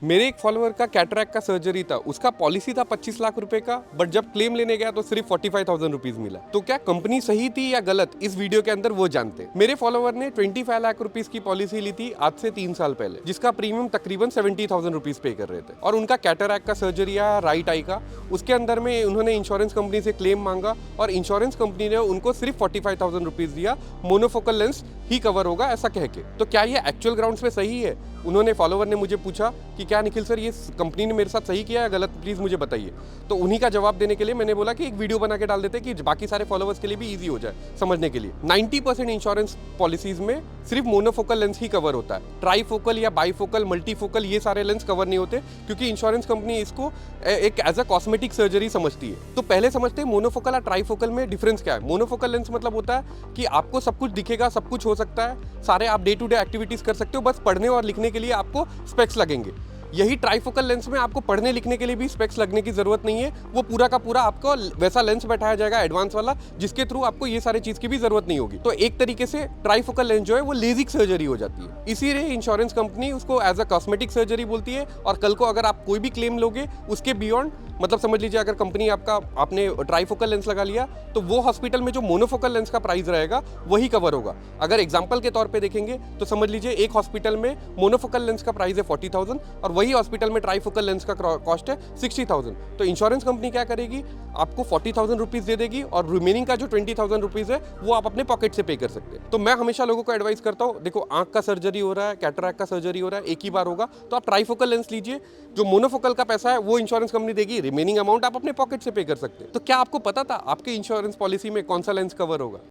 मेरे एक फॉलोअर का कैटरैक्ट का सर्जरी था, उसका पॉलिसी था 25 लाख रुपए का, बट जब क्लेम लेने गया तो सिर्फ 45,000 रुपीज मिला। तो क्या कंपनी सही थी या गलत, इस वीडियो के अंदर वो जानते। मेरे फॉलोअर ने 25 लाख रुपीज की पॉलिसी ली थी आज से 3 साल पहले, जिसका प्रीमियम तकरीबन 70,000 रुपीज पे कर रहे थे, और उनका कैटरैक्ट का सर्जरी आया राइट आई का। उसके अंदर में उन्होंने इंश्योरेंस कंपनी से क्लेम मांगा और इंश्योरेंस कंपनी ने उनको सिर्फ 45,000 रुपीज दिया, मोनोफोकल लेंस ही कवर होगा ऐसा कह के। तो क्या ये एक्चुअल ग्राउंड्स पे सही है? उन्होंने फॉलोवर ने मुझे पूछा कि क्या निखिल सर ये कंपनी ने मेरे साथ सही किया या गलत, प्लीज़ मुझे बताइए। तो उन्हीं का जवाब देने के लिए मैंने बोला कि एक वीडियो बना के डाल देते कि बाकी सारे फॉलोवर्स के लिए भी ईजी हो जाए समझने के लिए। 90% इंश्योरेंस पॉलिसीज में सिर्फ मोनोफोकल लेंस ही कवर होता है, ट्राईफोकल या बाईफोकल, मल्टीफोकल ये सारे लेंस कवर नहीं होते, क्योंकि इंश्योरेंस कंपनी इसको एक एज अ कॉस्मेटिक सर्जरी समझती है। तो पहले समझते हैं मोनोफोकल और ट्राईफोकल में डिफरेंस क्या है। मोनोफोकल लेंस मतलब होता है कि आपको सब कुछ दिखेगा, सब कुछ हो सकता है, सारे आप डे टू डे एक्टिविटीज कर सकते हो, बस पढ़ने और लिखने के लिए आपको स्पेक्स लगेंगे। यही ट्राईफोकल लेंस में आपको पढ़ने लिखने के लिए भी स्पेक्स लगने की जरूरत नहीं है, वो पूरा का पूरा आपको वैसा लेंस बैठाया जाएगा एडवांस वाला, जिसके थ्रू आपको ये सारी चीज की भी जरूरत नहीं होगी। तो एक तरीके से ट्राईफोकल लेंस जो है वो लेजिक सर्जरी हो जाती है, इसीलिए इंश्योरेंस कंपनी उसको एज अ कॉस्मेटिक सर्जरी बोलती है। और कल को अगर आप कोई भी क्लेम लोगे उसके बियॉन्ड, मतलब समझ लीजिए अगर कंपनी आपने ट्राईफोकल लेंस लगा लिया तो वो हॉस्पिटल में जो मोनोफोकल लेंस का प्राइस रहेगा वही कवर होगा। अगर एग्जांपल के तौर पे देखेंगे तो समझ लीजिए एक हॉस्पिटल में मोनोफोकल लेंस का प्राइस है 40,000 और वही हॉस्पिटल में ट्राईफोकल लेंस का कॉस्ट है 60,000। तो इंश्योरेंस कंपनी क्या करेगी, आपको 40,000 रुपीज दे देगी और रिमेनिंग का जो 20,000 रुपीज है वो आप अपने पॉकेट से पे कर सकते हैं। तो मैं हमेशा लोगों को एडवाइस करता हूँ, देखो आंख का सर्जरी हो रहा है, कैटरैक्ट का सर्जरी हो रहा है, एक ही बार होगा, तो आप ट्राईफोकल लेंस लीजिए। जो मोनोफोकल का पैसा है वो इंश्योरेंस कंपनी देगी, रिमेनिंग अमाउंट आप अपने पॉकेट से पे कर सकते हैं। तो क्या आपको पता था आपके इंश्योरेंस पॉलिसी में कौन सा लेंस कवर होगा?